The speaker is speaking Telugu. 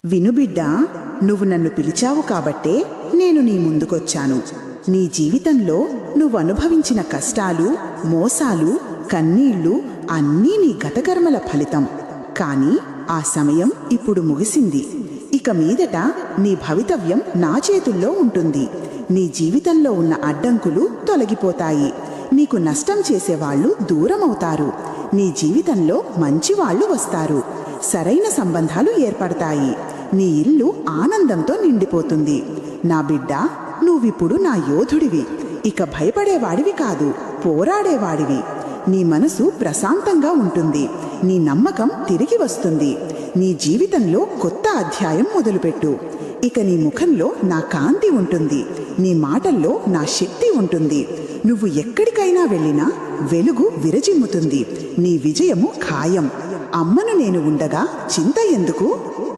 విను బిడ్డా, నువ్వు నన్ను పిలిచావు కాబట్టే నేను నీ ముందుకొచ్చాను. నీ జీవితంలో నువ్వు అనుభవించిన కష్టాలు, మోసాలు, కన్నీళ్లు అన్నీ నీ గతకర్మల ఫలితం. కానీ ఆ సమయం ఇప్పుడు ముగిసింది. ఇక మీదట నీ భవితవ్యం నా చేతుల్లో ఉంటుంది. నీ జీవితంలో ఉన్న అడ్డంకులు తొలగిపోతాయి. నీకు నష్టం చేసేవాళ్లు దూరమవుతారు. నీ జీవితంలో మంచివాళ్లు వస్తారు. సరైన సంబంధాలు ఏర్పడతాయి. నీ ఇల్లు ఆనందంతో నిండిపోతుంది. నా బిడ్డ, నువ్విప్పుడు నా యోధుడివి. ఇక భయపడేవాడివి కాదు, పోరాడేవాడివి. నీ మనసు ప్రశాంతంగా ఉంటుంది. నీ నమ్మకం తిరిగి వస్తుంది. నీ జీవితంలో కొత్త అధ్యాయం మొదలుపెట్టు. ఇక నీ ముఖంలో నా కాంతి ఉంటుంది. నీ మాటల్లో నా శక్తి ఉంటుంది. నువ్వు ఎక్కడికైనా వెళ్ళినా వెలుగు విరజిమ్ముతుంది. నీ విజయము ఖాయం. అమ్మను నేను ఉండగా చింత ఎందుకు?